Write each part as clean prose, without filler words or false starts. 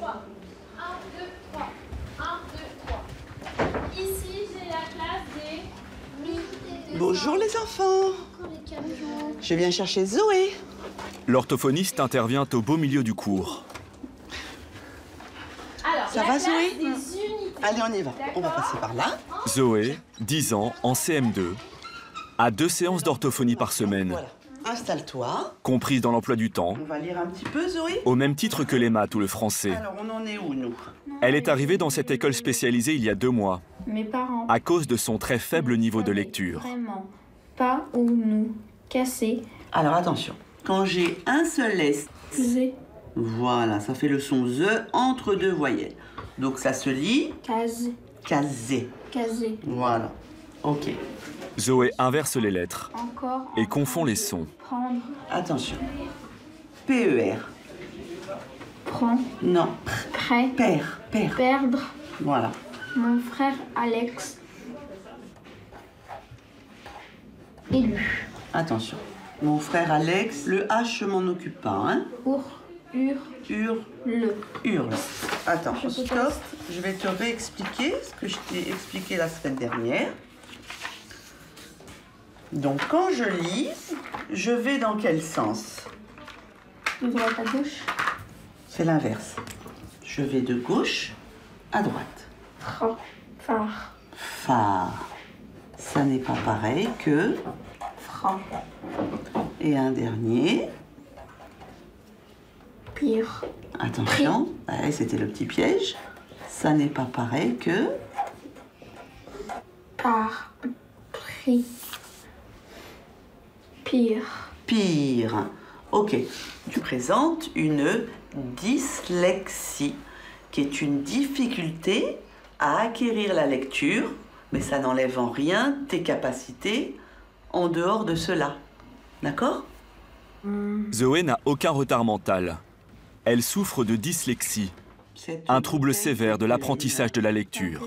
3. 1, 2, 3. 1, 2, 3. Ici, j'ai la classe des... Bonjour les enfants. Je viens chercher Zoé. L'orthophoniste intervient au beau milieu du cours. Alors, Ça la va classe Zoé? des unités. Allez, on y va. On va passer par là. Zoé, 10 ans, en CM2, a 2 séances d'orthophonie par semaine, Voilà. Installe-toi. comprises dans l'emploi du temps, On va lire un petit peu, Zoé. au même titre que les maths ou le français. Alors, on en est où, nous? Elle est arrivée dans cette école spécialisée il y a 2 mois, Mes parents. à cause de son très faible niveau de lecture. Vraiment. Pas ou nous. Cassé. Alors, attention. Quand j'ai un seul S, Zé. voilà, ça fait le son Z entre deux voyelles. Donc, ça se lit Case. casé. Casé. Voilà. OK. Zoé inverse les lettres Encore. et confond les sons. Prendre. Attention. PER. Prend. Non. Prêt. Père. Père. Perdre. Voilà. Mon frère Alex. Élu. Attention. Mon frère Alex, le H, je m'en occupe pas, hein. Hurle. Hurle. Attends, Je peux stop. Je vais te réexpliquer ce que je t'ai expliqué la semaine dernière. Donc, quand je lis, je vais dans quel sens? De droite à gauche. C'est l'inverse. Je vais de gauche à droite. Phare. Phare. Ça n'est pas pareil que... Franc. Et un dernier. Pire. Attention. Ouais, c'était le petit piège. Ça n'est pas pareil que... Par. Pris. Pire. Pire. Ok. Tu présentes une dyslexie, qui est une difficulté à acquérir la lecture, mais ça n'enlève en rien tes capacités en dehors de cela. D'accord? Zoé n'a aucun retard mental. Elle souffre de dyslexie, un trouble sévère de l'apprentissage de la lecture.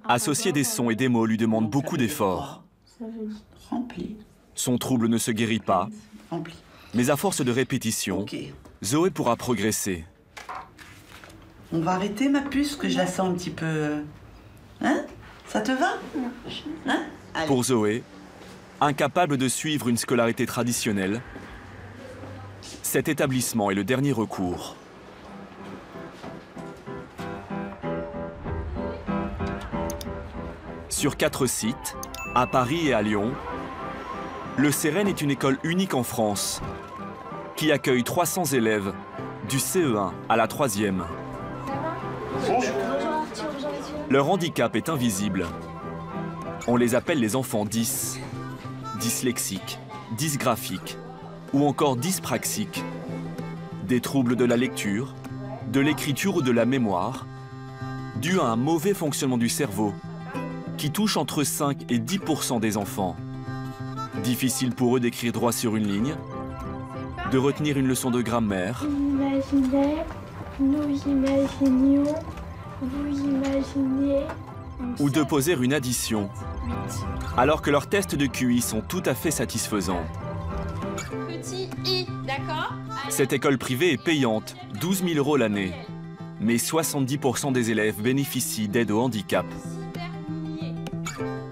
Associer des sons et des mots lui demande beaucoup d'efforts. Rempli. Son trouble ne se guérit pas, Rempli. mais à force de répétition, Ok. Zoé pourra progresser. On va arrêter ma puce, que je la sens un petit peu... Hein? Ça te va? Hein? Allez. Pour Zoé, incapable de suivre une scolarité traditionnelle, cet établissement est le dernier recours. Sur 4 sites, à Paris et à Lyon, le Sérène est une école unique en France qui accueille 300 élèves du CE1 à la 3e. Leur handicap est invisible. On les appelle les enfants 10, dyslexiques, dysgraphiques ou encore dyspraxiques. Des troubles de la lecture, de l'écriture ou de la mémoire, dus à un mauvais fonctionnement du cerveau qui touche entre 5 et 10% des enfants. Difficile pour eux d'écrire droit sur une ligne, de retenir une leçon de grammaire, Imaginez, nous imaginions, vous imaginez. ou de poser une addition, alors que leurs tests de QI sont tout à fait satisfaisants. Petit I, d'accord? Cette école privée est payante, 12 000 € l'année, mais 70% des élèves bénéficient d'aide au handicap.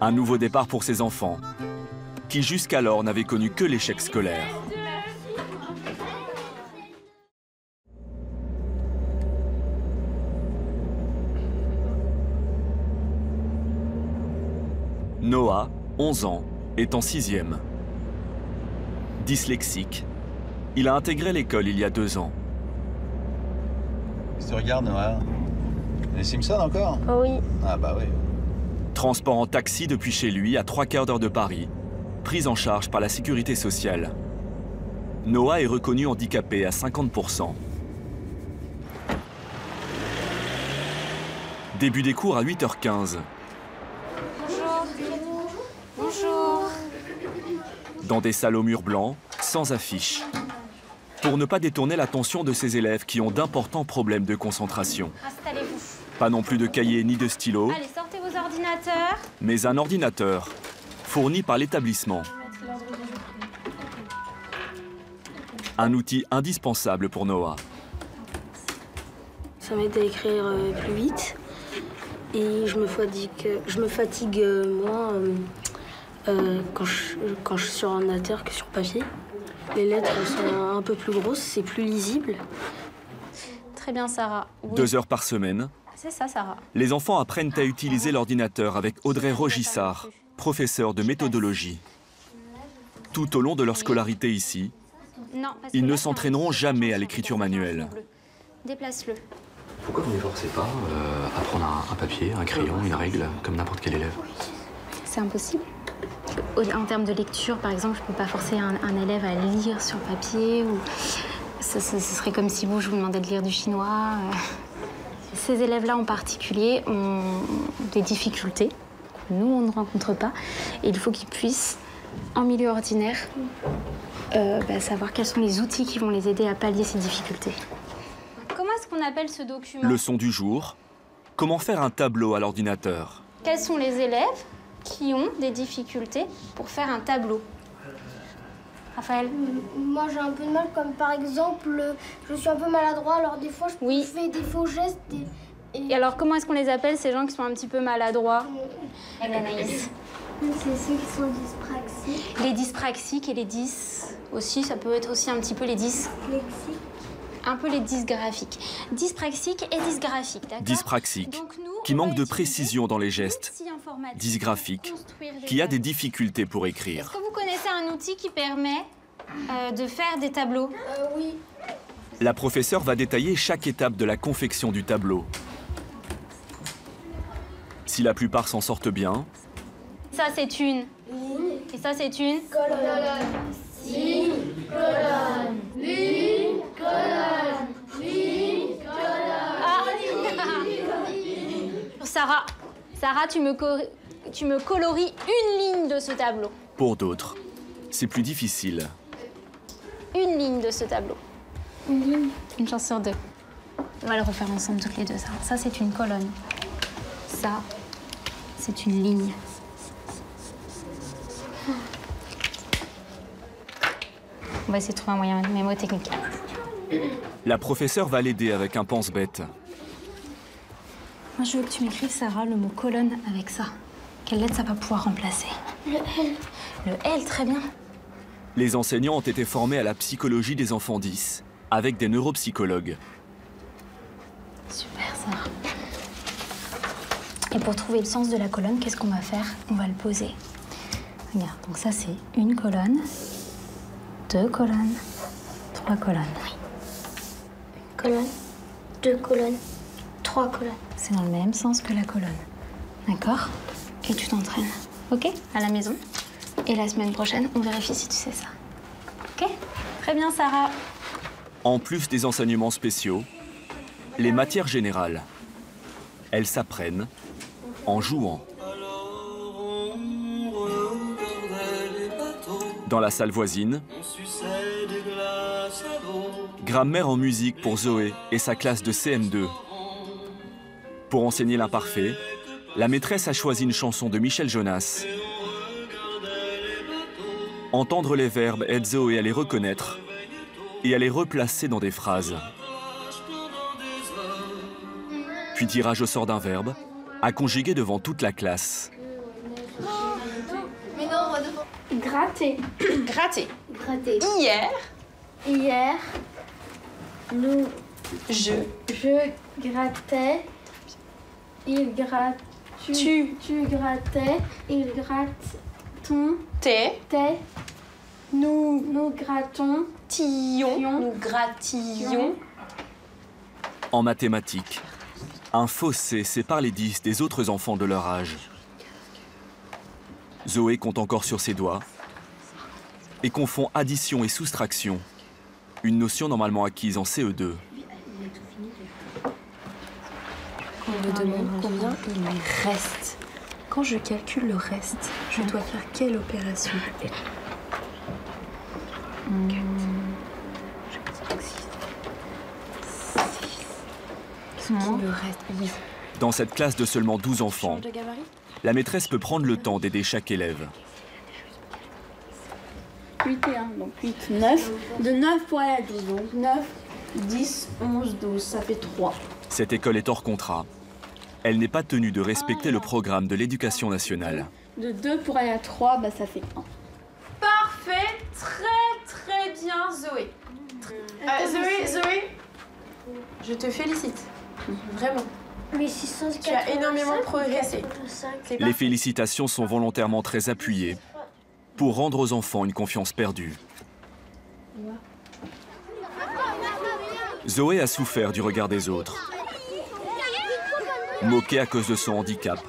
Un nouveau départ pour ces enfants, qui jusqu'alors n'avaient connu que l'échec scolaire. Noah, 11 ans, est en 6e. Dyslexique, il a intégré l'école il y a 2 ans. Qu'est-ce que tu regardes, Noah? Les Simpsons encore? Oui. Ah bah oui. Transport en taxi depuis chez lui à 3/4 d'heure de Paris, prise en charge par la sécurité sociale. Noah est reconnu handicapé à 50%. Début des cours à 8h15. Bonjour. Dans des salles aux murs blancs, sans affiches. Pour ne pas détourner l'attention de ces élèves qui ont d'importants problèmes de concentration. Installez-vous. Pas non plus de cahiers ni de stylos, Allez, sortez vos ordinateurs. mais un ordinateur, fourni par l'établissement. Un outil indispensable pour Noah. Ça m'aide à écrire plus vite et je me fatigue moins quand je suis sur ordinateur que sur papier. Les lettres sont un peu plus grosses, c'est plus lisible. Très bien, Sarah. Oui. 2 heures par semaine. C'est ça, Sarah. Les enfants apprennent à utiliser l'ordinateur avec Audrey Rogissard, professeure de méthodologie. Tout au long de leur scolarité ici, Non, parce que ils ne là, s'entraîneront jamais à l'écriture manuelle. Déplace-le. Pourquoi vous ne forcez pas à prendre un papier, un crayon, une règle, comme n'importe quel élève? C'est impossible. En termes de lecture, par exemple, je ne peux pas forcer un élève à lire sur papier. Ou... Ce serait comme si je vous demandais de lire du chinois. Ces élèves-là en particulier ont des difficultés que nous, on ne rencontre pas. Et il faut qu'ils puissent, en milieu ordinaire, savoir quels sont les outils qui vont les aider à pallier ces difficultés. Comment est-ce qu'on appelle ce document? Leçon du jour, comment faire un tableau à l'ordinateur? Quels sont les élèves qui ont des difficultés pour faire un tableau? Raphaël? Moi, j'ai un peu de mal, comme par exemple, je suis un peu maladroit, alors des fois, je fais des faux gestes. Et alors, comment est-ce qu'on les appelle, ces gens qui sont un petit peu maladroits? Anaïs. C'est ceux qui sont dyspraxiques. Les dyspraxiques et les aussi, ça peut être aussi un petit peu les dyslexiques. Un peu les dysgraphiques. Dyspraxiques et dysgraphiques, d'accord? Dyspraxique, qui manque de précision dans les gestes. Dysgraphique, qui a des difficultés pour écrire. Est-ce que vous connaissez un outil qui permet de faire des tableaux? Oui. La professeure va détailler chaque étape de la confection du tableau. Si la plupart s'en sortent bien... Ça, c'est une ligne. Et ça, c'est une colonne. Ligne, colonne. Ligne, colonne. Ligne, colonne. Sarah, tu me colories une ligne de ce tableau. Pour d'autres, c'est plus difficile. Une ligne de ce tableau. Une ligne. Une chance sur 2. On va le refaire ensemble toutes les deux. Ça, c'est une colonne. Ça, c'est une ligne. On va essayer de trouver un moyen mémotechnique. La professeure va l'aider avec un pense-bête. Moi, je veux que tu m'écrives, Sarah, le mot colonne avec ça. Quelle lettre ça va pouvoir remplacer? Le L. Le L, très bien. Les enseignants ont été formés à la psychologie des enfants 10, avec des neuropsychologues. Super, Sarah. Et pour trouver le sens de la colonne, qu'est-ce qu'on va faire? On va le poser. Regarde, donc ça, c'est une colonne, 2 colonnes, 3 colonnes. Oui. Une colonne, 2 colonnes, 3 colonnes. C'est dans le même sens que la colonne. D'accord? Et tu t'entraînes. OK? À la maison. Et la semaine prochaine, on vérifie si tu sais ça. OK? Très bien, Sarah. En plus des enseignements spéciaux, les matières générales, elles s'apprennent en jouant. Dans la salle voisine, grammaire en musique pour Zoé et sa classe de CM2. Pour enseigner l'imparfait, la maîtresse a choisi une chanson de Michel Jonas. Entendre les verbes aide Zoé à les reconnaître et à les replacer dans des phrases. Puis tirage au sort d'un verbe, à conjuguer devant toute la classe. Gratter. Gratter. Gratter. Hier. Hier, Je grattais. Il gratte. Tu grattais. Il gratte. t'es. Nous grattons. Nous grattillons. En mathématiques, un fossé sépare les 10 des autres enfants de leur âge. Zoé compte encore sur ses doigts et confond addition et soustraction, une notion normalement acquise en CE2. On me demande combien il reste. Quand je calcule le reste, je dois faire quelle opération? Le reste. Dans cette classe de seulement 12 enfants, la maîtresse peut prendre le temps d'aider chaque élève. 8 et 1, donc 8, 9. De 9 pour aller à 12, donc 9 10, 11, 12, ça fait 3. Cette école est hors contrat. Elle n'est pas tenue de respecter le programme de l'éducation nationale. De 2 pour aller à 3, bah ça fait 1. Parfait, très bien Zoé. Zoé, je te félicite, vraiment. Mais 685, Tu as énormément progressé. Les félicitations sont volontairement très appuyées pour rendre aux enfants une confiance perdue. Zoé a souffert du regard des autres. Moquée à cause de son handicap,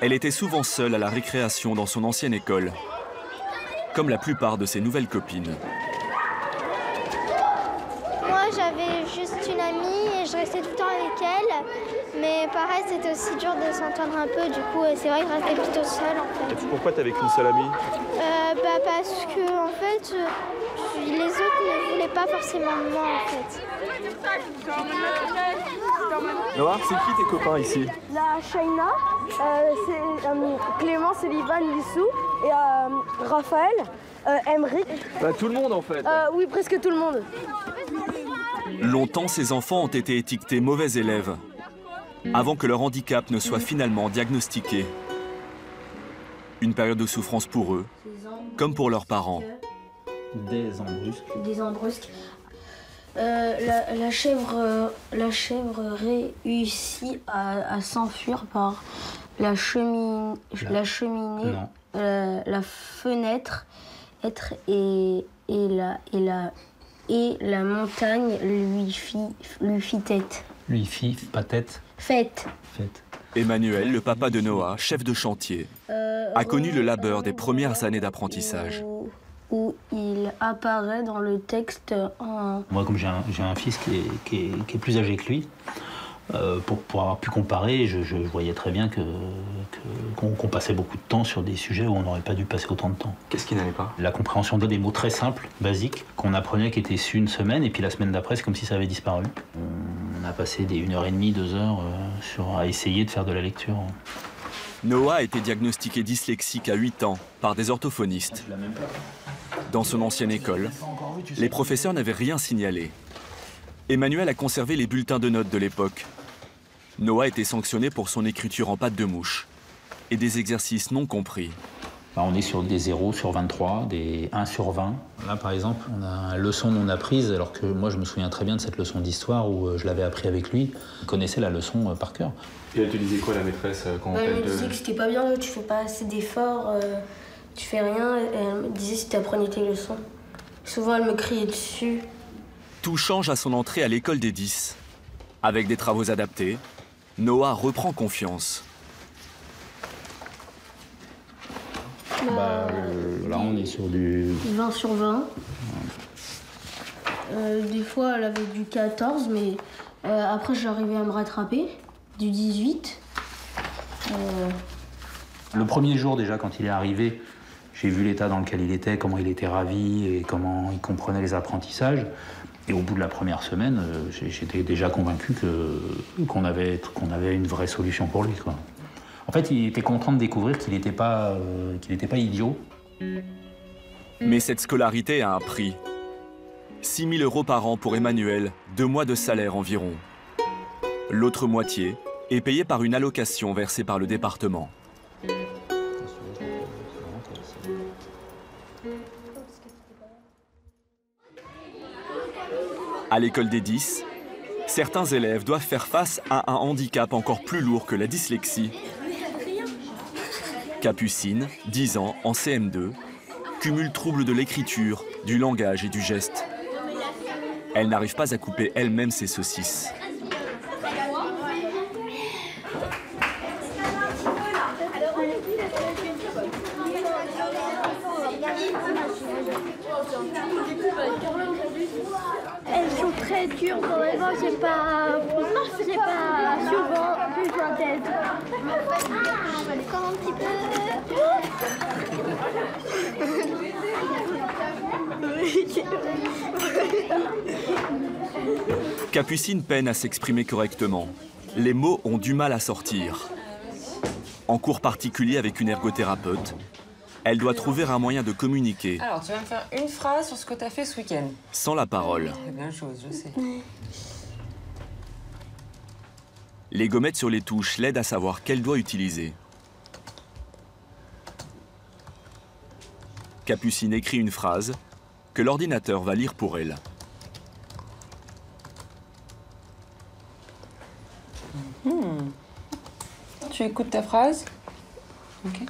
elle était souvent seule à la récréation dans son ancienne école, comme la plupart de ses nouvelles copines. Moi, j'avais juste une amie et je restais tout le temps avec elle. Mais pareil, c'était aussi dur de s'entendre un peu. Du coup, c'est vrai que je restais plutôt seule, en fait. Pourquoi t'avais qu'une seule amie? Parce que, en fait, les autres ne voulaient pas forcément de moi, en fait. Noah, c'est qui tes copains ici? La Shaina, c'est Clément, Sullivan, Lissou et Raphaël, Emeric. Tout le monde en fait. Oui, presque tout le monde. Longtemps, ces enfants ont été étiquetés mauvais élèves, avant que leur handicap ne soit finalement diagnostiqué. Une période de souffrance pour eux, comme pour leurs parents. Des embruskes. Des embruskes. La chèvre réussit à s'enfuir par la cheminée, la fenêtre, et la montagne lui fit tête. Lui fit, pas tête. Fête. Emmanuel, le papa de Noah, chef de chantier, a connu le labeur des premières années d'apprentissage. Où il apparaît dans le texte en... Moi, comme j'ai un fils qui est plus âgé que lui, pour avoir pu comparer, je voyais très bien qu'on passait beaucoup de temps sur des sujets où on n'aurait pas dû passer autant de temps. Qu'est-ce qui n'allait pas? La compréhension des mots très simples, basiques, qu'on apprenait, qui étaient su une semaine, et puis la semaine d'après, c'est comme si ça avait disparu. On a passé des 1h30, 2 heures à essayer de faire de la lecture. Noah a été diagnostiqué dyslexique à 8 ans par des orthophonistes. Dans son ancienne école, les professeurs n'avaient rien signalé. Emmanuel a conservé les bulletins de notes de l'époque. Noah était sanctionné pour son écriture en patte de mouche et des exercices non compris. On est sur des 0 sur 23, des 1 sur 20. Là, par exemple, on a une leçon non apprise, alors que moi, je me souviens très bien de cette leçon d'histoire où je l'avais appris avec lui. Il connaissait la leçon par cœur. Et elle te disait quoi, la maîtresse, quand Elle me disait que c'était pas bien, tu fais pas assez d'efforts, tu fais rien. Et elle me disait si tu apprenais tes leçons. Souvent, elle me criait dessus. Tout change à son entrée à l'école des 10. Avec des travaux adaptés, Noah reprend confiance. Là, on est sur du... 20 sur 20. Des fois, elle avait du 14, mais après, j'arrivais à me rattraper. Du 18. Le premier jour, déjà, quand il est arrivé, j'ai vu l'état dans lequel il était, comment il était ravi et comment il comprenait les apprentissages. Et au bout de la première semaine, j'étais déjà convaincu qu'on avait une vraie solution pour lui, quoi. En fait, il était content de découvrir qu'il n'était pas idiot. Mais cette scolarité a un prix. 6 000 € par an pour Emmanuel, 2 mois de salaire environ. L'autre moitié est payée par une allocation versée par le département. À l'école des 10, certains élèves doivent faire face à un handicap encore plus lourd que la dyslexie. Capucine, 10 ans, en CM2, cumule troubles de l'écriture, du langage et du geste. Elle n'arrive pas à couper elle-même ses saucisses. Elles sont très dures, vraiment, c'est pas souvent besoin d'aide. Encore un petit peu. Capucine peine à s'exprimer correctement. Les mots ont du mal à sortir. En cours particulier avec une ergothérapeute, Elle doit trouver un moyen de communiquer. Alors, tu vas me faire une phrase sur ce que tu as fait ce week-end. Sans la parole. C'est bien chose, je sais. Les gommettes sur les touches l'aident à savoir quelle doigt utiliser. Capucine écrit une phrase que l'ordinateur va lire pour elle. Tu écoutes ta phrase? Ok.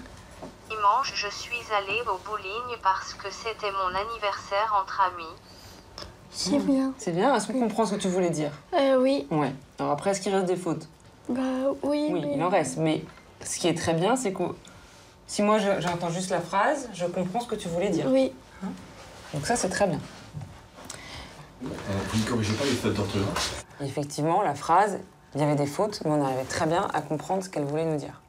Dimanche, je suis allée au bowling parce que c'était mon anniversaire entre amis. C'est bien. C'est bien. Est-ce qu'on comprend ce que tu voulais dire? Oui. Ouais. Alors après, est-ce qu'il reste des fautes? Bah oui. Oui, il en reste. Mais ce qui est très bien, c'est que si moi j'entends juste la phrase, je comprends ce que tu voulais dire. Oui. Hein? Donc ça, c'est très bien. Vous ne corrigez pas les fautes d'orthographe? Effectivement, la phrase, il y avait des fautes, mais on arrivait très bien à comprendre ce qu'elle voulait nous dire.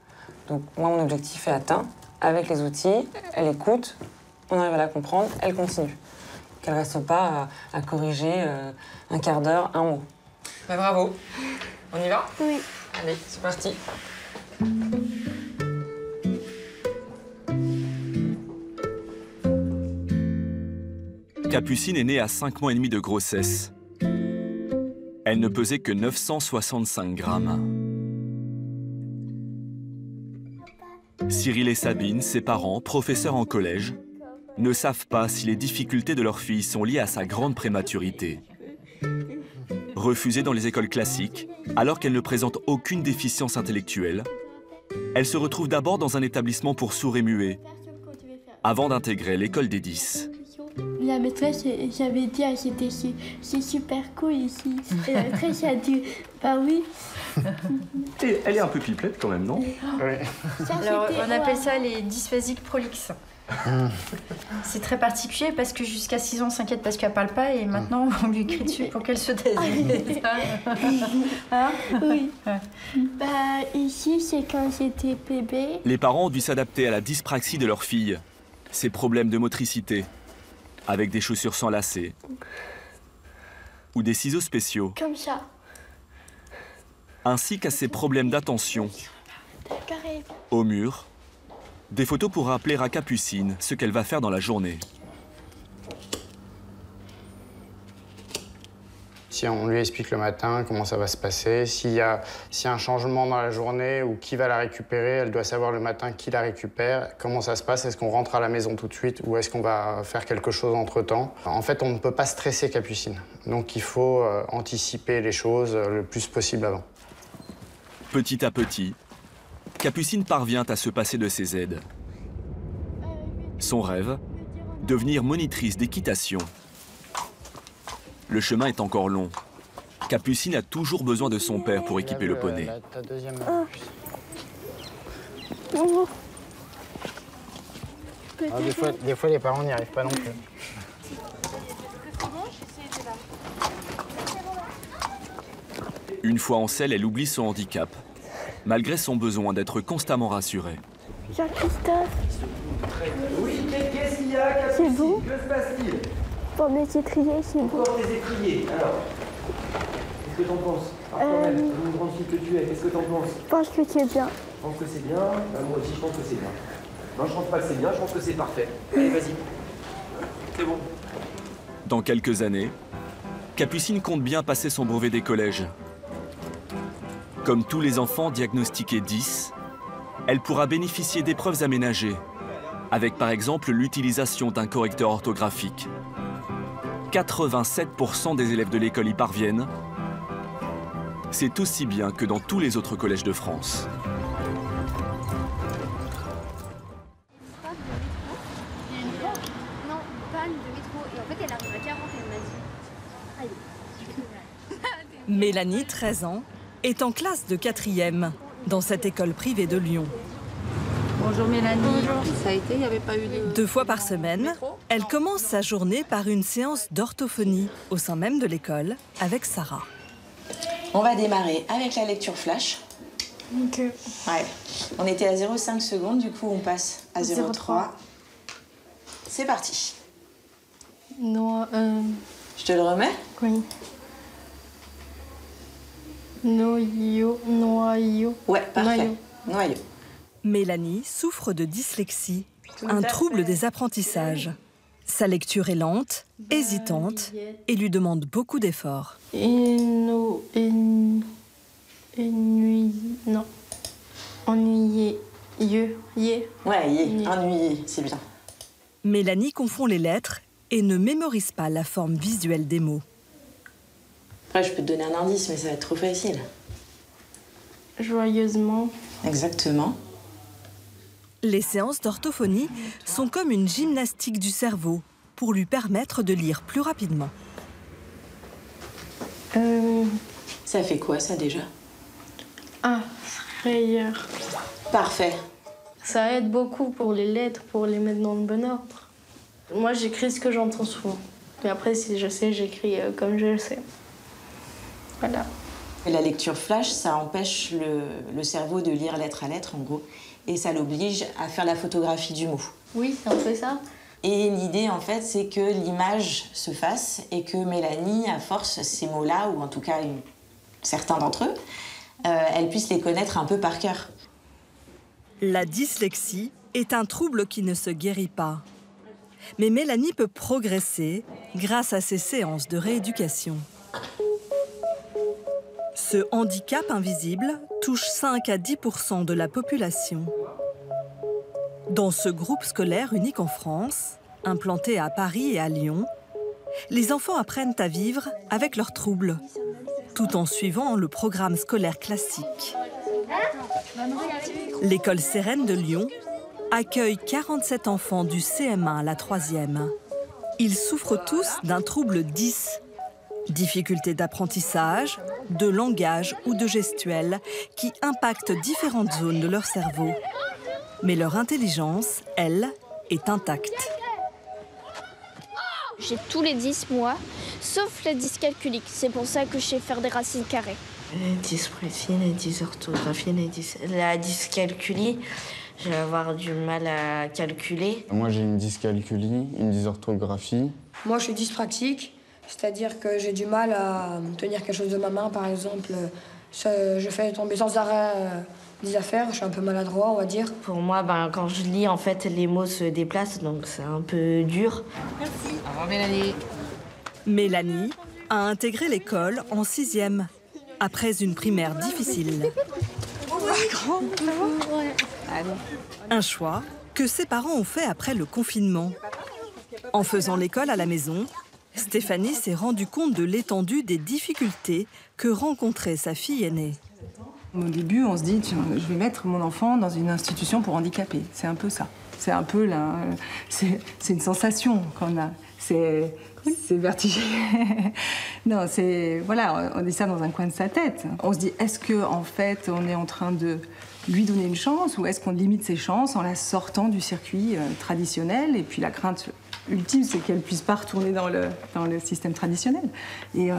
Donc moi, mon objectif est atteint. Avec les outils, elle écoute, on arrive à la comprendre, elle continue. Qu'elle ne reste pas à corriger un quart d'heure, un mot. Bah, bravo. On y va? Oui. Allez, c'est parti. Capucine est née à 5 mois et demi de grossesse. Elle ne pesait que 965 grammes. Cyril et Sabine, ses parents, professeurs en collège, ne savent pas si les difficultés de leur fille sont liées à sa grande prématurité. Refusée dans les écoles classiques, alors qu'elle ne présente aucune déficience intellectuelle, elle se retrouve d'abord dans un établissement pour sourds et muets, avant d'intégrer l'école des 10. La maîtresse, j'avais dit, c'est super cool ici. Et la maîtresse a dit, bah oui. Elle est un peu pipelette quand même, non? Oui. Alors, on appelle ça les dysphasiques prolixes. C'est très particulier parce que jusqu'à 6 ans, on s'inquiète parce qu'elle parle pas et maintenant, on lui crie dessus pour qu'elle se taise. Hein? Oui. Bah, ici, c'est quand j'étais bébé. Les parents ont dû s'adapter à la dyspraxie de leur fille, ses problèmes de motricité, avec des chaussures sans lacets ou des ciseaux spéciaux, comme ça, ainsi qu'à ses problèmes d'attention. Au mur, des photos pour rappeler à Capucine ce qu'elle va faire dans la journée. Si on lui explique le matin comment ça va se passer, s'il y a un changement dans la journée ou qui va la récupérer, elle doit savoir le matin qui la récupère, comment ça se passe, est-ce qu'on rentre à la maison tout de suite ou est-ce qu'on va faire quelque chose entre-temps. En fait, on ne peut pas stresser Capucine, donc il faut anticiper les choses le plus possible avant. Petit à petit, Capucine parvient à se passer de ses aides. Son rêve, devenir monitrice d'équitation. Le chemin est encore long. Capucine a toujours besoin de son père pour équiper le poney. Des fois, les parents n'y arrivent pas non plus. Une fois en selle, elle oublie son handicap, malgré son besoin d'être constamment rassurée. Jean-Christophe. Oui, qu'est-ce qu'il y a, Capucine? C'est bon? Que se passe-t-il? Pour mes étriers, c'est bon. Encore tes étriers, alors. Qu'est-ce que t'en penses? Alors, quand même, une grande fille que tu es, qu'est-ce que t'en penses? Je pense que c'est bien. Je pense que c'est bien. Moi aussi, je pense que c'est bien. Non, je pense pas que c'est bien, je pense que c'est parfait. Allez, vas-y. C'est bon. Dans quelques années, Capucine compte bien passer son brevet des collèges. Comme tous les enfants diagnostiqués 10, elle pourra bénéficier d'épreuves aménagées, avec par exemple l'utilisation d'un correcteur orthographique. 87% des élèves de l'école y parviennent. C'est aussi bien que dans tous les autres collèges de France. Non, panne de métro. Et en fait, elle arrive à 40 et elle m'a dit... Allez. Mélanie, 13 ans, est en classe de 4e dans cette école privée de Lyon. Bonjour Mélanie. Bonjour. Ça a été, il n'y avait pas eu de... 2 fois par semaine, elle commence sa journée par une séance d'orthophonie au sein même de l'école avec Sarah. On va démarrer avec la lecture flash. Ok. Ouais. On était à 0,5 secondes, du coup on passe à 0,3. C'est parti. Je te le remets? Oui. Noyau. Ouais, parfait. Noyau. Mélanie souffre de dyslexie Un trouble des apprentissages. Sa lecture est lente, hésitante et lui demande beaucoup d'efforts. Non. Ennuyé. Ouais, ennuyé, c'est bien. Mélanie confond les lettres et ne mémorise pas la forme visuelle des mots. Après, je peux te donner un indice, mais ça va être trop facile. Joyeusement. Exactement. Les séances d'orthophonie sont comme une gymnastique du cerveau pour lui permettre de lire plus rapidement. Ça fait quoi, ça, déjà? Ah, frayeur. Parfait. Ça aide beaucoup pour les lettres, pour les mettre dans le bon ordre. Moi, j'écris ce que j'entends souvent. Et après, si je sais, j'écris comme je le sais. Voilà. Et la lecture flash, ça empêche le cerveau de lire lettre à lettre, en gros. Et ça l'oblige à faire la photographie du mot. Oui, c'est un peu ça. Et l'idée, en fait, c'est que l'image se fasse et que Mélanie, à force, ces mots-là, ou en tout cas certains d'entre eux, elle puisse les connaître un peu par cœur. La dyslexie est un trouble qui ne se guérit pas. Mais Mélanie peut progresser grâce à ses séances de rééducation. Ce handicap invisible touche 5 à 10% de la population. Dans ce groupe scolaire unique en France, implanté à Paris et à Lyon, les enfants apprennent à vivre avec leurs troubles, tout en suivant le programme scolaire classique. L'école Sérène de Lyon accueille 47 enfants du CM1 à la 3e. Ils souffrent tous d'un trouble 10. Difficultés d'apprentissage, de langage ou de gestuelle qui impactent différentes zones de leur cerveau. Mais leur intelligence, elle, est intacte. J'ai tous les 10 moi, sauf la dyscalculique. C'est pour ça que je sais faire des racines carrées. Les dyspraxies, les dysorthographies, la dyscalculie, je vais avoir du mal à calculer. Moi, j'ai une dyscalculie, une dysorthographie. Moi, je suis dyspraxique, c'est-à-dire que j'ai du mal à tenir quelque chose de ma main, par exemple. Je fais tomber sans arrêt des affaires, je suis un peu maladroit, on va dire. Pour moi, quand je lis, en fait, les mots se déplacent, donc c'est un peu dur. Merci. Au revoir, Mélanie. Mélanie a intégré l'école en 6e, après une primaire difficile. Un choix que ses parents ont fait après le confinement. En faisant l'école à la maison, Stéphanie s'est rendue compte de l'étendue des difficultés que rencontrait sa fille aînée. Au début, on se dit, je vais mettre mon enfant dans une institution pour handicapés. C'est un peu ça. C'est un peu là, c'est une sensation qu'on a. C'est vertigé. Non, c'est voilà, on dit ça dans un coin de sa tête. On se dit, est-ce que en fait, on est en train de lui donner une chance ou est-ce qu'on limite ses chances en la sortant du circuit traditionnel? Et puis la crainte ultime, c'est qu'elle puisse pas retourner dans le système traditionnel. Et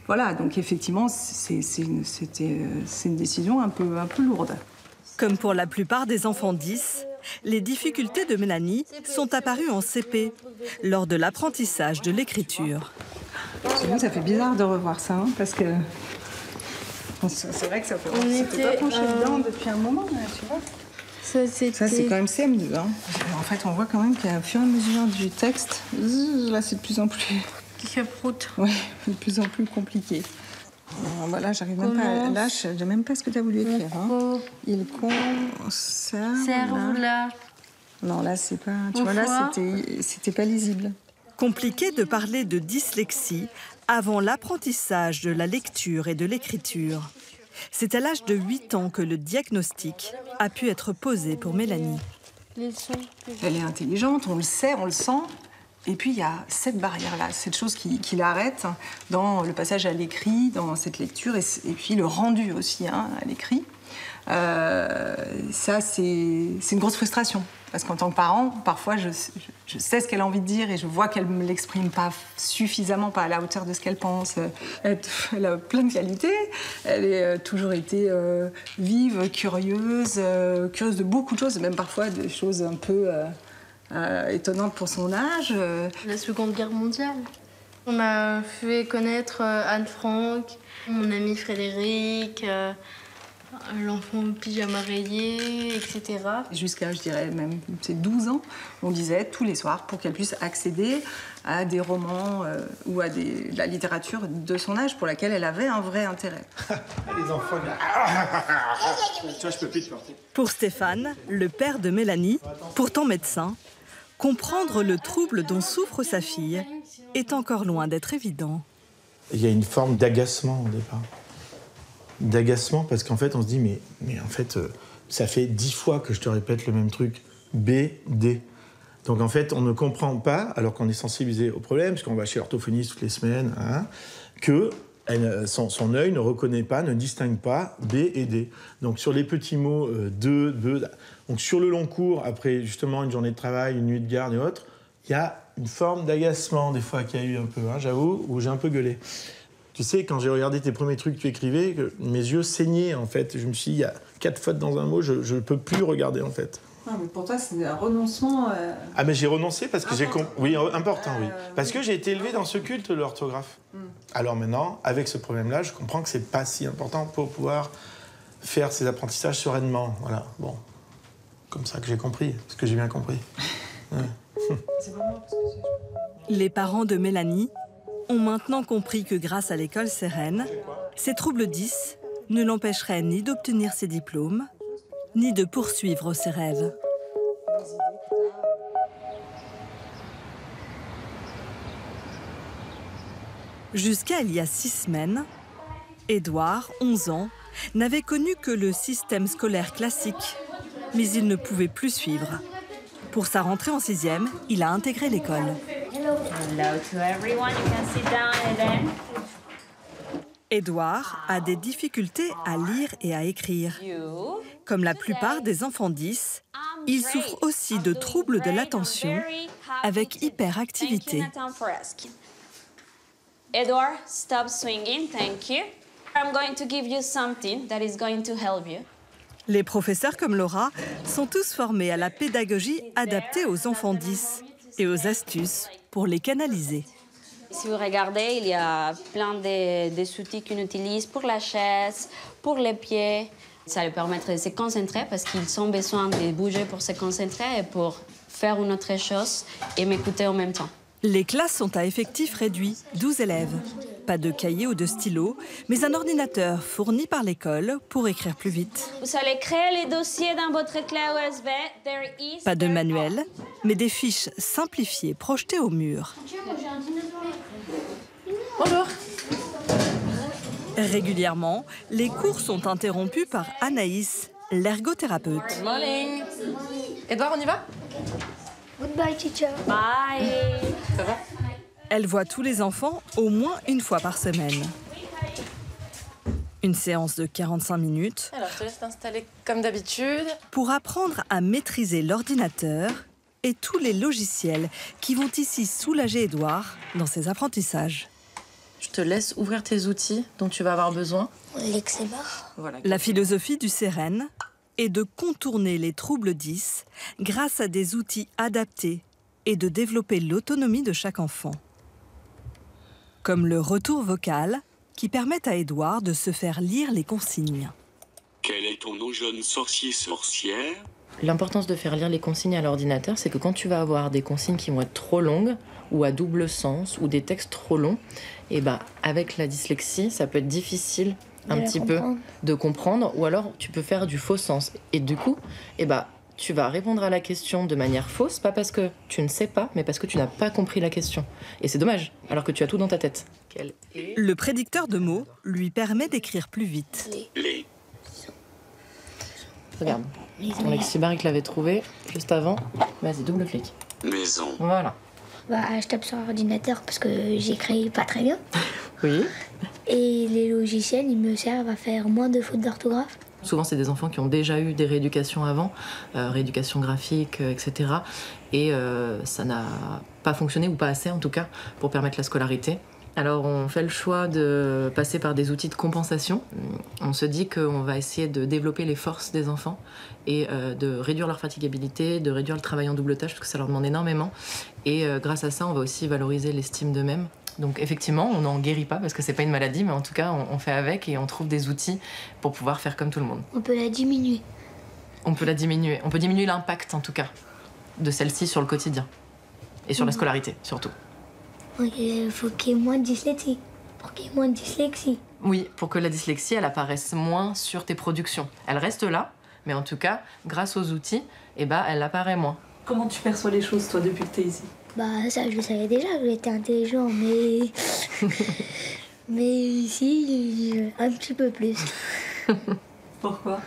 voilà, donc effectivement, c'est une décision un peu lourde. Comme pour la plupart des enfants 10, les difficultés de Mélanie sont apparues en CP, lors de l'apprentissage de l'écriture. Ça fait bizarre de revoir ça, hein, parce que c'est vrai que ça fait... On s'était pas penché dedans depuis un moment, là, tu vois. Ça, c'est quand même CM2. Hein. En fait, on voit quand même qu'à fur et à mesure du texte, là, c'est de plus en plus... Ouais, de plus en plus compliqué. Voilà, j'arrive même pas. Là, je sais même pas ce que tu as voulu écrire. Hein. Il conserve. Là. Non, là, c'est pas. Tu vois, là, c'était pas lisible. Compliqué de parler de dyslexie avant l'apprentissage de la lecture et de l'écriture. C'est à l'âge de 8 ans que le diagnostic a pu être posé pour Mélanie. Elle est intelligente, on le sait, on le sent. Et puis, il y a cette barrière-là, cette chose qui l'arrête dans le passage à l'écrit, dans cette lecture, et puis le rendu aussi à l'écrit. Ça, c'est une grosse frustration. Parce qu'en tant que parent, parfois, je sais ce qu'elle a envie de dire et je vois qu'elle ne me l'exprime pas suffisamment, pas à la hauteur de ce qu'elle pense. Elle a plein de qualités. Elle a toujours été vive, curieuse de beaucoup de choses, même parfois des choses un peu... étonnante pour son âge. La Seconde Guerre mondiale. On m'a fait connaître Anne Frank, mon ami Frédéric, L'enfant au pyjama rayé, etc. Jusqu'à, je dirais, même ses 12 ans, on lisait tous les soirs pour qu'elle puisse accéder à des romans ou à de la littérature de son âge pour laquelle elle avait un vrai intérêt. Les enfants, tu vois, je peux plus te porter. Pour Stéphane, le père de Mélanie, pourtant médecin, comprendre le trouble dont souffre sa fille est encore loin d'être évident. Il y a une forme d'agacement au départ. D'agacement parce qu'en fait, on se dit, mais en fait, ça fait 10 fois que je te répète le même truc. B, D. Donc en fait, on ne comprend pas, alors qu'on est sensibilisé au problème, parce qu'on va chez l'orthophoniste toutes les semaines, hein, que son œil ne reconnaît pas, ne distingue pas B et D. Donc sur les petits mots donc sur le long cours, après justement une journée de travail, une nuit de garde et autres, il y a une forme d'agacement des fois qu'il y a eu un peu, hein, j'avoue, où j'ai un peu gueulé. Tu sais, quand j'ai regardé tes premiers trucs que tu écrivais, mes yeux saignaient en fait. Je me suis dit, il y a 4 fautes dans un mot, je ne peux plus regarder en fait. Non, mais pour toi, c'est un renoncement. Ah, mais j'ai renoncé parce que j'ai compris. Oui, important, oui. Parce que j'ai été élevé dans ce culte de l'orthographe. Alors maintenant, avec ce problème-là, je comprends que c'est pas si important pour pouvoir faire ces apprentissages sereinement. Voilà, bon. Comme ça que j'ai compris, parce que j'ai bien compris. Ouais. Les parents de Mélanie ont maintenant compris que grâce à l'école Sérène, ces troubles 10 ne l'empêcheraient ni d'obtenir ses diplômes, ni de poursuivre ses rêves. Jusqu'à il y a 6 semaines, Édouard, 11 ans, n'avait connu que le système scolaire classique, mais il ne pouvait plus suivre. Pour sa rentrée en 6e, il a intégré l'école. Hello to everyone. You can sit down, Eden. Édouard a des difficultés à lire et à écrire. Comme la plupart des enfants 10, il souffre aussi de troubles de l'attention avec hyperactivité. Edward, stop swinging. Thank you. I'm going to give you something that is going to help you. Les professeurs comme Laura sont tous formés à la pédagogie adaptée aux enfants 10 et aux astuces pour les canaliser. Si vous regardez, il y a plein de outils qu'on utilise pour la chaise, pour les pieds. Ça leur permettrait de se concentrer parce qu'ils ont besoin de bouger pour se concentrer et pour faire une autre chose et m'écouter en même temps. Les classes sont à effectif réduit, 12 élèves. Pas de cahier ou de stylo, mais un ordinateur fourni par l'école pour écrire plus vite. Vous allez créer les dossiers dans votre clé USB. Pas de manuel, mais des fiches simplifiées projetées au mur. Bonjour. Régulièrement, les cours sont interrompus par Anaïs, l'ergothérapeute. Good morning. Edouard, on y va? Goodbye, teacher. Bye. Ça va? Elle voit tous les enfants au moins une fois par semaine. Une séance de 45 minutes. Alors, je te laisse t'installer comme d'habitude. Pour apprendre à maîtriser l'ordinateur et tous les logiciels qui vont ici soulager Édouard dans ses apprentissages. Je te laisse ouvrir tes outils dont tu vas avoir besoin. L'eczéma. Voilà. La philosophie du Sérène est de contourner les troubles 10 grâce à des outils adaptés et de développer l'autonomie de chaque enfant. Comme le retour vocal qui permet à Édouard de se faire lire les consignes. Quel est ton nom, jeune sorcière? L'importance de faire lire les consignes à l'ordinateur, c'est que quand tu vas avoir des consignes qui vont être trop longues ou à double sens ou des textes trop longs, et avec la dyslexie, ça peut être difficile un petit peu de comprendre ou alors tu peux faire du faux sens. Et du coup, tu vas répondre à la question de manière fausse, pas parce que tu ne sais pas, mais parce que tu n'as pas compris la question. Et c'est dommage, alors que tu as tout dans ta tête. Le prédicteur de mots lui permet d'écrire plus vite. Regarde, ton lexibar, il l'avait trouvé juste avant. Vas-y, double-clic. Maison. Voilà. Je tape sur l'ordinateur parce que j'écris pas très bien. Oui. Et les logiciels, ils me servent à faire moins de fautes d'orthographe. Souvent, c'est des enfants qui ont déjà eu des rééducations avant, rééducation graphique, etc. Et ça n'a pas fonctionné, ou pas assez en tout cas, pour permettre la scolarité. Alors, on fait le choix de passer par des outils de compensation. On se dit qu'on va essayer de développer les forces des enfants et de réduire leur fatigabilité, de réduire le travail en double tâche, parce que ça leur demande énormément. Et grâce à ça, on va aussi valoriser l'estime d'eux-mêmes. Donc effectivement, on n'en guérit pas parce que c'est pas une maladie, mais en tout cas, on fait avec et on trouve des outils pour pouvoir faire comme tout le monde. On peut la diminuer. On peut la diminuer. On peut diminuer l'impact, en tout cas, de celle-ci sur le quotidien. Et sur la scolarité, surtout. Il faut qu'il y ait moins de dyslexie. Pour qu'il y ait moins de dyslexie. Oui, pour que la dyslexie, elle apparaisse moins sur tes productions. Elle reste là, mais en tout cas, grâce aux outils, elle apparaît moins. Comment tu perçois les choses, toi, depuis que t'es ici? Ça, je le savais déjà, que j'étais intelligent, mais... mais ici, un petit peu plus. Pourquoi?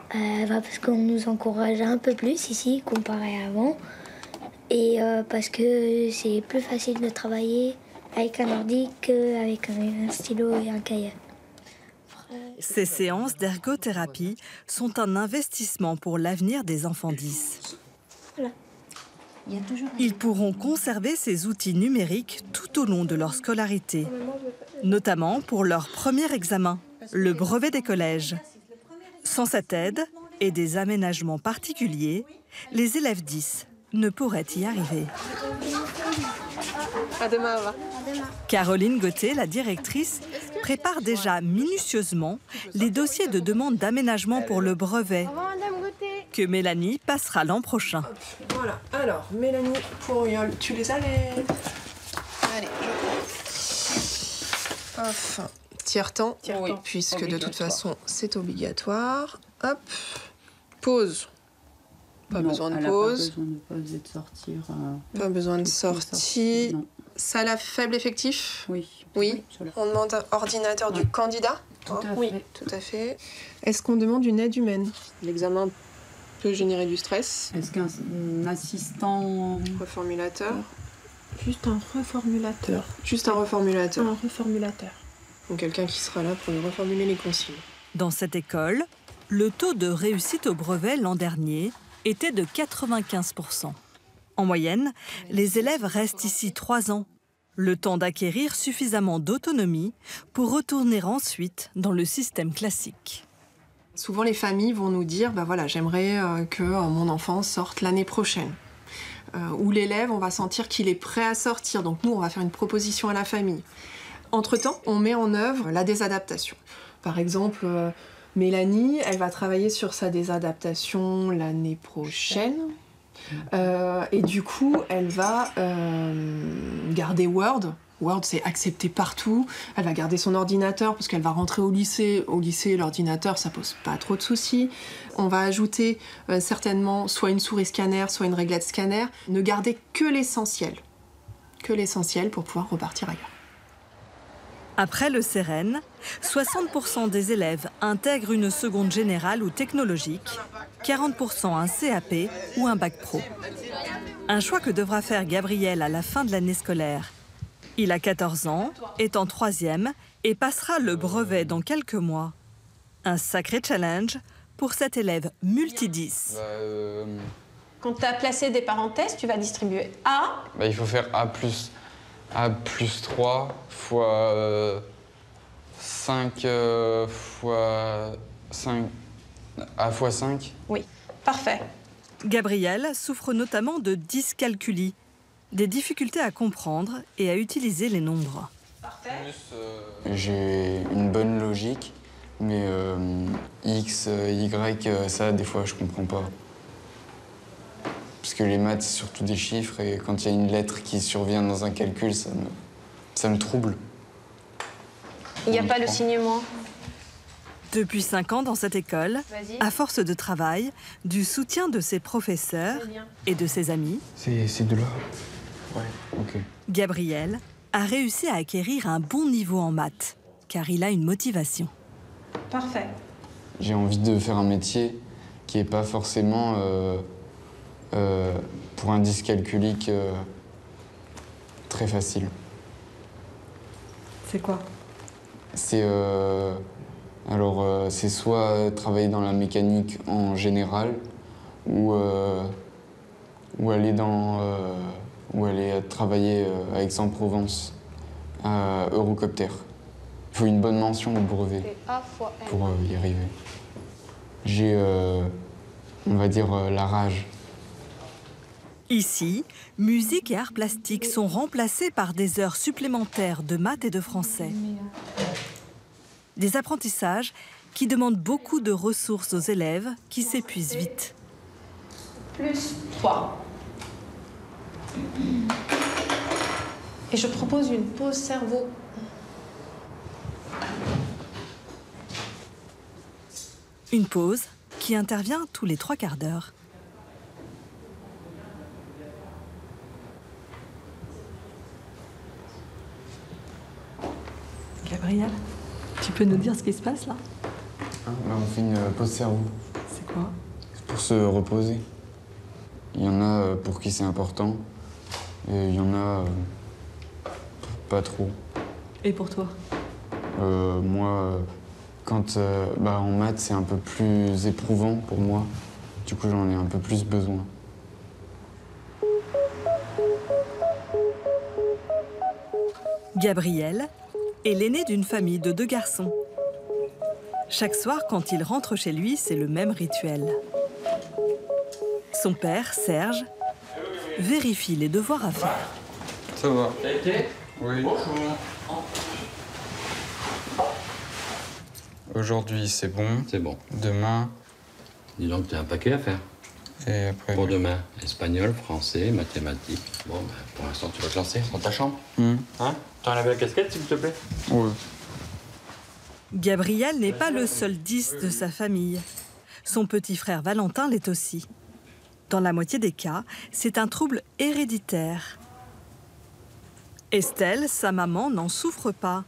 Parce qu'on nous encourage un peu plus ici, comparé à avant. Et parce que c'est plus facile de travailler avec un ordi qu'avec un stylo et un cahier. Ces séances d'ergothérapie sont un investissement pour l'avenir des enfants 10. Voilà. Ils pourront conserver ces outils numériques tout au long de leur scolarité, notamment pour leur premier examen, le brevet des collèges. Sans cette aide et des aménagements particuliers, les élèves 10 ne pourraient y arriver. À demain, Ava. Caroline Gauthier, la directrice, prépare déjà minutieusement les dossiers de demande d'aménagement pour le brevet que Mélanie passera l'an prochain. Voilà, alors, Mélanie Pourriol, tu les as les... Allez, je prends. Hop, tiers-temps, oui, puisque de toute façon, c'est obligatoire. Hop, pause. Pas besoin de pause. Pas besoin de sortir. Pas besoin de sortie. Salle à faible effectif? Oui. Oui. On demande un ordinateur du candidat? Tout à oui, fait. tout à fait. Est-ce qu'on demande une aide humaine? L'examen peut générer du stress. Est-ce qu'un assistant... Reformulateur? Juste un reformulateur. Juste un reformulateur. Un reformulateur. Donc quelqu'un qui sera là pour nous reformuler les consignes. Dans cette école, le taux de réussite au brevet l'an dernier était de 95%. En moyenne, les élèves restent ici 3 ans, le temps d'acquérir suffisamment d'autonomie pour retourner ensuite dans le système classique. Souvent, les familles vont nous dire voilà, j'aimerais que mon enfant sorte l'année prochaine. Ou l'élève, on va sentir qu'il est prêt à sortir. Donc nous, on va faire une proposition à la famille. Entre-temps, on met en œuvre la désadaptation. Par exemple, Mélanie, elle va travailler sur sa désadaptation l'année prochaine. Et du coup, elle va garder Word. Word, c'est accepté partout. Elle va garder son ordinateur parce qu'elle va rentrer au lycée. Au lycée, l'ordinateur, ça pose pas trop de soucis. On va ajouter certainement soit une souris scanner, soit une réglette scanner. Ne garder que l'essentiel. Que l'essentiel pour pouvoir repartir ailleurs. Après le Cérène, 60% des élèves intègrent une seconde générale ou technologique, 40% un CAP ou un bac pro. Un choix que devra faire Gabriel à la fin de l'année scolaire. Il a 14 ans, est en 3e et passera le brevet dans quelques mois. Un sacré challenge pour cet élève multi-10. Quand tu as placé des parenthèses, tu vas distribuer A. Il faut faire A plus 3 fois 5 fois 5... A fois 5. Oui, parfait. Gabriel souffre notamment de dyscalculie, des difficultés à comprendre et à utiliser les nombres. J'ai une bonne logique, mais X, Y, ça, des fois, je comprends pas. Parce que les maths, c'est surtout des chiffres, et quand il y a une lettre qui survient dans un calcul, ça me trouble. Il n'y a pas le signe moins. Depuis 5 ans dans cette école, à force de travail, du soutien de ses professeurs et de ses amis, c'est de là. Ouais, ok. Gabriel a réussi à acquérir un bon niveau en maths, car il a une motivation. Parfait. J'ai envie de faire un métier qui n'est pas forcément pour un dyscalculique très facile. C'est quoi? C'est c'est soit travailler dans la mécanique en général ou aller travailler à Aix-en-Provence à Eurocopter. Il faut une bonne mention au brevet pour y arriver. J'ai, on va dire, la rage. Ici, musique et arts plastiques sont remplacés par des heures supplémentaires de maths et de français. Des apprentissages qui demandent beaucoup de ressources aux élèves qui s'épuisent vite. Plus 3. Et je propose une pause cerveau. Une pause qui intervient tous les 3 quarts d'heure. Gabriel, tu peux nous dire ce qui se passe là? On fait une pause cerveau. C'est quoi? C'est pour se reposer. Il y en a pour qui c'est important, et il y en a pas trop. Et pour toi? Moi, quand en maths, c'est un peu plus éprouvant pour moi. Du coup, j'en ai un peu plus besoin. Gabriel est l'aîné d'une famille de 2 garçons. Chaque soir, quand il rentre chez lui, c'est le même rituel. Son père, Serge, vérifie les devoirs à faire. Ça va. Ça a été? Oui. Bonjour. Aujourd'hui, c'est bon. C'est bon. Demain... Dis donc, tu as un paquet à faire. Et après... Pour demain, espagnol, français, mathématiques. Bon, pour l'instant, tu vas te lancer dans ta chambre. Hein? T'as enlevé la casquette, s'il te plaît? Oui. Gabriel n'est pas le seul 10 de sa famille. Son petit frère Valentin l'est aussi. Dans la moitié des cas, c'est un trouble héréditaire. Estelle, sa maman, n'en souffre pas.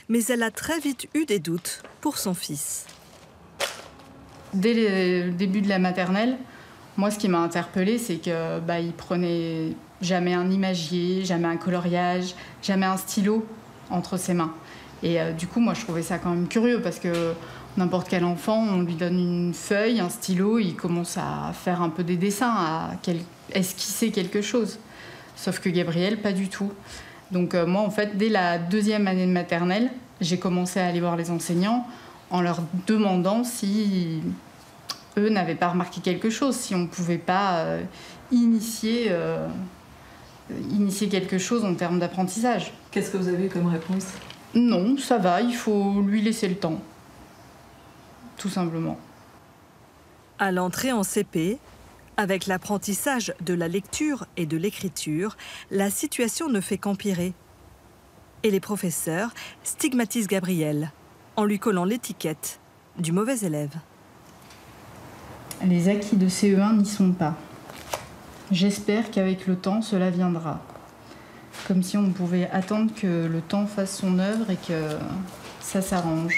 Mais elle a très vite eu des doutes pour son fils. Dès le début de la maternelle, moi, ce qui m'a interpellée, c'est qu'il prenait jamais un imagier, jamais un coloriage, jamais un stylo entre ses mains. Et du coup, moi, je trouvais ça quand même curieux parce que n'importe quel enfant, on lui donne une feuille, un stylo, il commence à faire un peu des dessins, à esquisser quelque chose. Sauf que Gabriel, pas du tout. Donc moi, en fait, dès la 2e année de maternelle, j'ai commencé à aller voir les enseignants en leur demandant si eux n'avaient pas remarqué quelque chose, si on ne pouvait pas initier quelque chose en termes d'apprentissage. Qu'est-ce que vous avez comme réponse? Non, ça va, il faut lui laisser le temps. Tout simplement. À l'entrée en CP, avec l'apprentissage de la lecture et de l'écriture, la situation ne fait qu'empirer. Et les professeurs stigmatisent Gabriel en lui collant l'étiquette du mauvais élève. Les acquis de CE1 n'y sont pas. J'espère qu'avec le temps, cela viendra. Comme si on pouvait attendre que le temps fasse son œuvre et que ça s'arrange.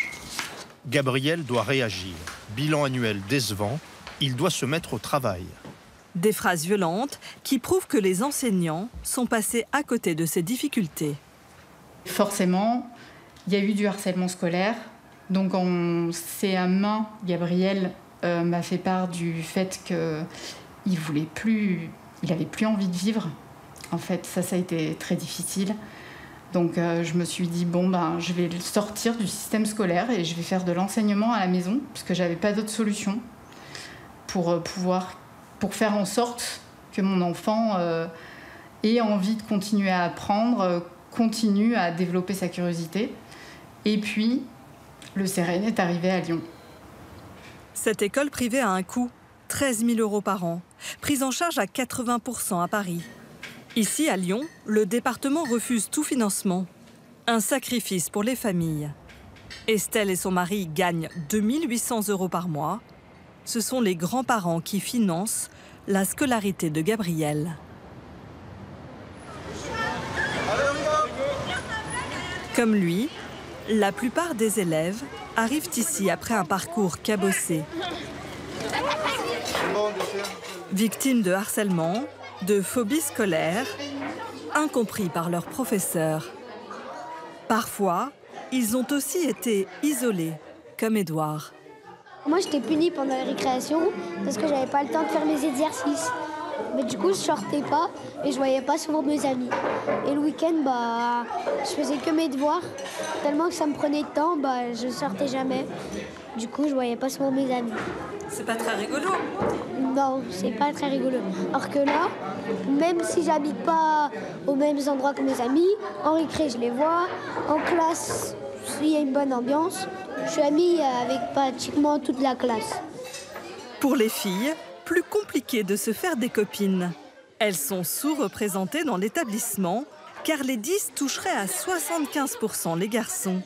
Gabriel doit réagir. Bilan annuel décevant, il doit se mettre au travail. Des phrases violentes qui prouvent que les enseignants sont passés à côté de ces difficultés. Forcément, il y a eu du harcèlement scolaire. Donc en CM1, Gabriel m'a fait part du fait qu'il voulait plus, il avait plus envie de vivre. En fait, ça a été très difficile. Donc je me suis dit, je vais le sortir du système scolaire et je vais faire de l'enseignement à la maison, parce que j'avais pas d'autre solution pour faire en sorte que mon enfant ait envie de continuer à apprendre, continue à développer sa curiosité. Et puis, le CEREN est arrivé à Lyon. Cette école privée a un coût, 13 000 € par an, prise en charge à 80% à Paris. Ici, à Lyon, le département refuse tout financement. Un sacrifice pour les familles. Estelle et son mari gagnent 2 800 € par mois. Ce sont les grands-parents qui financent la scolarité de Gabriel. Comme lui, la plupart des élèves arrivent ici après un parcours cabossé. Victimes de harcèlement, de phobie scolaire, incompris par leurs professeurs. Parfois, ils ont aussi été isolés, comme Édouard. Moi, j'étais punie pendant la récréation parce que j'avais pas le temps de faire mes exercices. Mais du coup, je sortais pas et je voyais pas souvent mes amis. Et le week-end, je faisais que mes devoirs. Tellement que ça me prenait de temps, je sortais jamais. Du coup, je voyais pas souvent mes amis. C'est pas très rigolo. Non, c'est pas très rigolo. Alors que là, même si j'habite pas aux mêmes endroits que mes amis, en récré, je les vois. En classe, il y a une bonne ambiance. Je suis amie avec pratiquement toute la classe. Pour les filles, plus compliqué de se faire des copines. Elles sont sous-représentées dans l'établissement, car les 10 toucheraient à 75% les garçons.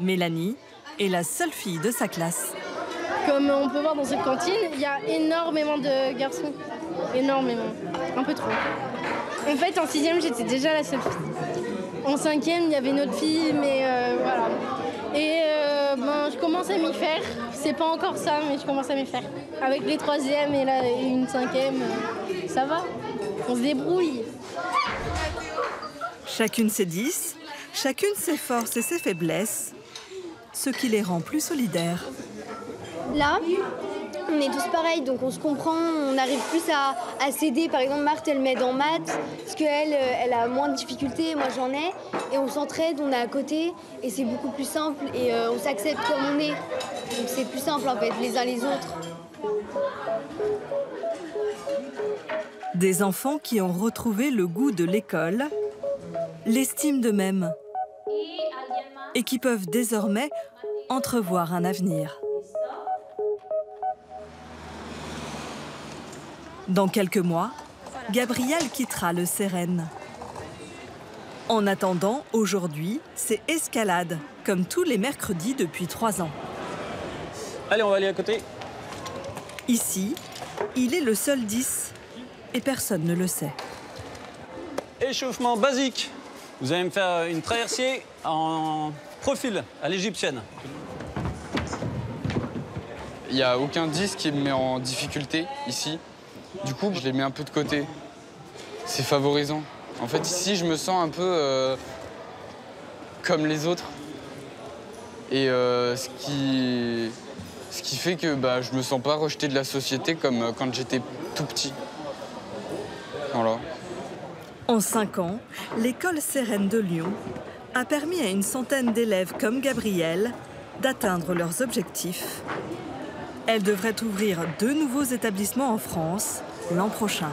Mélanie est la seule fille de sa classe. Comme on peut voir dans cette cantine, il y a énormément de garçons. Énormément. Un peu trop. En fait, en 6e, j'étais déjà la seule fille. En 5e, il y avait une autre fille, mais voilà. Et je commence à m'y faire. C'est pas encore ça, mais je commence à m'y faire. Avec les 3e et une 5e, ça va. On se débrouille. Chacune ses 10, chacune ses forces et ses faiblesses, ce qui les rend plus solidaires. Là, on est tous pareils, donc on se comprend, on arrive plus à s'aider. Par exemple, Marthe, elle m'aide en maths, parce qu'elle elle a moins de difficultés, moi j'en ai. Et on s'entraide, on est à côté, et c'est beaucoup plus simple, et on s'accepte comme on est. Donc c'est plus simple en fait, les uns les autres. Des enfants qui ont retrouvé le goût de l'école, l'estime d'eux-mêmes, et qui peuvent désormais entrevoir un avenir. Dans quelques mois, Gabrielle quittera le Sérène. En attendant, aujourd'hui, c'est escalade, comme tous les mercredis depuis 3 ans. Allez, on va aller à côté. Ici, il est le seul 10, et personne ne le sait. Échauffement basique. Vous allez me faire une traversière en profil à l'égyptienne. Il n'y a aucun 10 qui me met en difficulté ici. Du coup, je les mets un peu de côté. C'est favorisant. En fait, ici, je me sens un peu comme les autres. Et ce qui fait que je me sens pas rejeté de la société comme quand j'étais tout petit. Voilà. En 5 ans, l'école Sérène de Lyon a permis à une centaine d'élèves comme Gabrielle d'atteindre leurs objectifs. Elle devrait ouvrir 2 nouveaux établissements en France l'an prochain.